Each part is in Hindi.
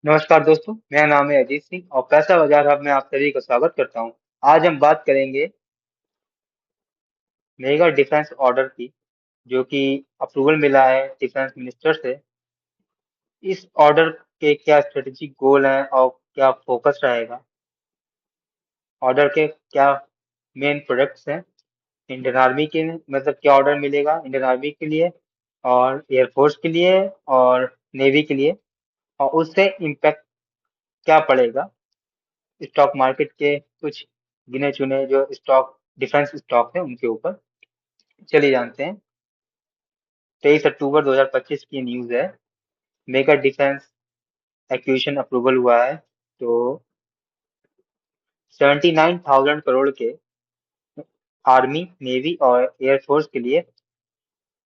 नमस्कार दोस्तों, मेरा नाम है अजीत सिंह और पैसा बाजार हब में आप सभी का स्वागत करता हूं। आज हम बात करेंगे मेगा डिफेंस ऑर्डर की, जो कि अप्रूवल मिला है डिफेंस मिनिस्टर से। इस ऑर्डर के क्या स्ट्रेटेजिक गोल हैं और क्या फोकस रहेगा, ऑर्डर के क्या मेन प्रोडक्ट्स हैं इंडियन आर्मी के, मतलब क्या ऑर्डर मिलेगा इंडियन आर्मी के लिए और एयरफोर्स के लिए और नेवी के लिए, और उससे इम्पैक्ट क्या पड़ेगा स्टॉक मार्केट के कुछ गिने चुने जो स्टॉक डिफेंस स्टॉक है उनके ऊपर। चलिए जानते हैं। 23 अक्टूबर 2025 की न्यूज है। मेगा डिफेंस एक्विजिशन अप्रूवल हुआ है, तो 79,000 करोड़ के आर्मी, नेवी और एयरफोर्स के लिए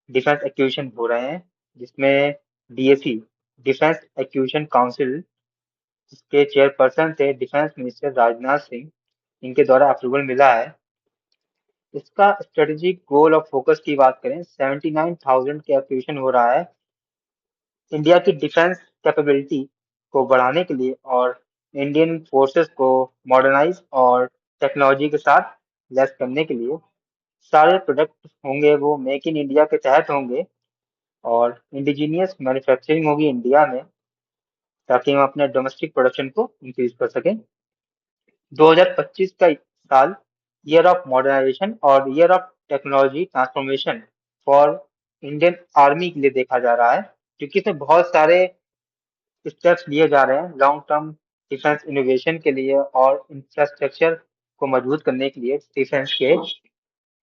डिफेंस एक्विजिशन हो रहे हैं, जिसमें डीएसी, डिफेंस एक्विजिशन काउंसिल के चेयरपर्सन थे डिफेंस मिनिस्टर राजनाथ सिंह, इनके द्वारा अप्रूवल मिला है। इसका स्ट्रेटेजिक गोल और फोकस की बात करें, 79,000 के एक्विजिशन हो रहा है इंडिया की डिफेंस कैपेबिलिटी को बढ़ाने के लिए और इंडियन फोर्सेस को मॉडर्नाइज और टेक्नोलॉजी के साथ लैस करने के लिए। सारे प्रोडक्ट होंगे वो मेक इन इंडिया के तहत होंगे और इंडिजीनियस मैन्युफैक्चरिंग होगी इंडिया में, ताकि हम अपने डोमेस्टिक प्रोडक्शन को इंक्रीज कर सकें। 2025 का साल ईयर ऑफ मॉडर्नाइजेशन और year of technology transformation for Indian army के लिए देखा जा रहा है, क्योंकि इसमें बहुत सारे स्टेप्स लिए जा रहे हैं लॉन्ग टर्म डिफेंस इनोवेशन के लिए और इंफ्रास्ट्रक्चर को मजबूत करने के लिए डिफेंस के।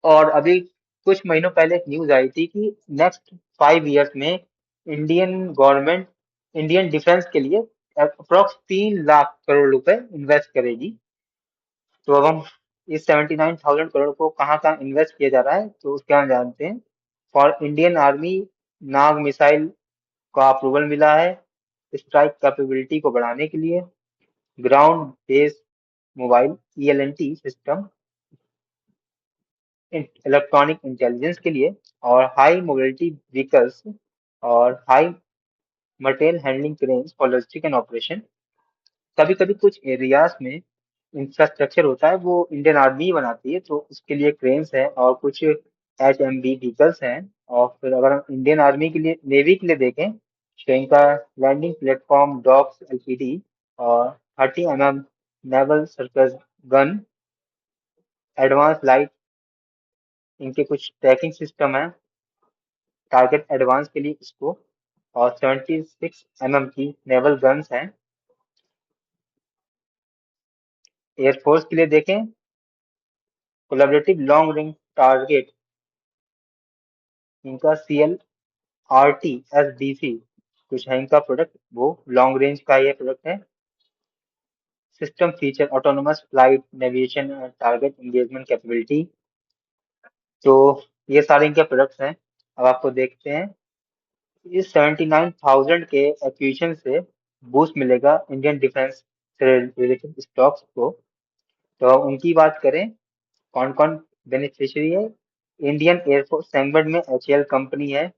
और अभी कुछ महीनों पहले एक न्यूज आई थी कि नेक्स्ट 5 इयर्स में इंडियन गवर्नमेंट इंडियन डिफेंस के लिए अप्रोक्स 3 लाख करोड़ रुपए इन्वेस्ट करेगी। तो अब हम इस 79,000 करोड़ को कहाँ कहाँ इन्वेस्ट किया जा रहा है तो उसके हम जानते हैं। For Indian army, Nag missile का अप्रूवल मिला है स्ट्राइक कैपेबिलिटी को बढ़ाने के लिए, ground based mobile ELNT system electronic intelligence के लिए, और हाई मोबिलिटी व्हीकल्स और high material handling cranes for logistic and operation. कभी कभी कुछ एरियाज में इंफ्रास्ट्रक्चर होता है वो इंडियन आर्मी ही बनाती है, तो उसके लिए क्रेन्स हैं और कुछ HMV व्हीकल्स हैं। और फिर अगर हम इंडियन आर्मी के लिए, नेवी के लिए देखें, तो इनका लैंडिंग प्लेटफॉर्म डॉक्स LPD और 30 mm naval circus gun, advance light, इनके कुछ ट्रैकिंग सिस्टम है टारगेट एडवांस के लिए इसको, और 76 mm की नेवल गन्स हैं। एयरफोर्स के लिए देखें, कोलैबोरेटिव लॉन्ग रेंज टारगेट, इनका CLRT-SDC कुछ है इनका प्रोडक्ट, वो लॉन्ग रेंज का ये प्रोडक्ट है। System feature autonomous flight navigation target engagement capability. तो ये सारे इनके प्रोडक्ट्स हैं। अब आपको देखते हैं इस 79,000 के एक्विजिशन से बूस्ट मिलेगा इंडियन डिफेंस से रिलेटेड स्टॉक्स को। तो उनकी बात करें, कौन कौन बेनिफिशियरी है। इंडियन एयरफोर्स सेगमेंट में HAL कंपनी है,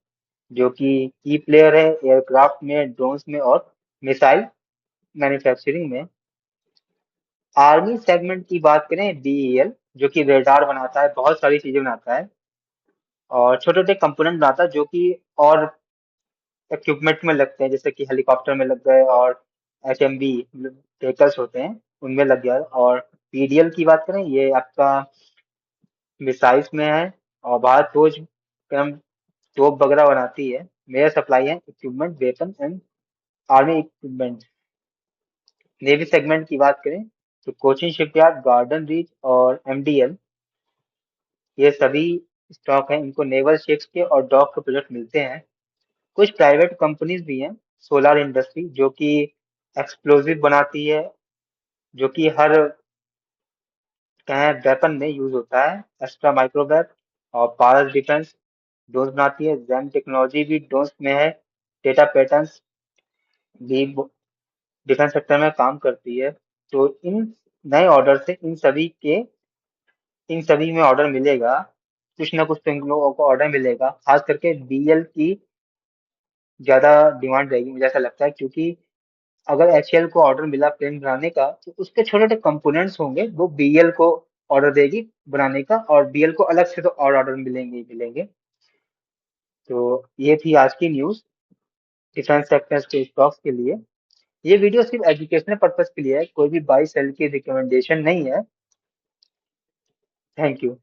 जो कि की प्लेयर है एयरक्राफ्ट में, ड्रोन्स में और मिसाइल मैन्युफैक्चरिंग में। आर्मी सेगमेंट की बात करें, BEL, जो कि रेडार बनाता है, बहुत सारी चीजें बनाता है और छोटे छोटे कंपोनेंट बनाता है जो कि और इक्विपमेंट में लगते हैं, जैसे कि हेलीकॉप्टर में लग गए और HMV व्हीकल्स होते हैं उनमें लग गया। और PDL की बात करें, ये आपका मिसाइल्स में है और भारत फौज कम तोप वगैरह बनाती है। मेजर सप्लाई है equipment, weapon and army equipment. Navy segment की बात करें तो कोचिन शिपयार्ड, गार्डन रीच और MDL, ये सभी स्टॉक हैं, इनको नेवल शिप्स के और डॉक के प्रोजेक्ट मिलते हैं। कुछ प्राइवेट कंपनीज भी हैं, सोलार इंडस्ट्री जो कि एक्सप्लोजिव बनाती है, जो कि हर कहें वेपन में यूज होता है, एक्स्ट्रा माइक्रोवेव। और पारस डिफेंस ड्रोन बनाती है, जैम टेक्नोलॉजी भी ड्रोन में है, डेटा पैटर्न्स भी डिफेंस सेक्टर में काम करती है। तो इन नए ऑर्डर से इन सभी में ऑर्डर मिलेगा, कुछ ना कुछ तो इन लोगों को ऑर्डर मिलेगा। खास करके BL की ज्यादा डिमांड रहेगी, मुझे ऐसा लगता है, क्योंकि अगर एचएएल को ऑर्डर मिला प्लेन बनाने का, तो उसके छोटे छोटे कंपोनेंट्स होंगे वो बीएल को ऑर्डर देगी बनाने का, और बीएल को अलग से तो और ऑर्डर मिलेंगे ही मिलेंगे। तो ये थी आज की न्यूज डिफेंस सेक्टर्स के स्टॉक्स के लिए। ये वीडियो सिर्फ एजुकेशनल पर्पज के लिए है, कोई भी बाई सेल की रिकमेंडेशन नहीं है। Thank you.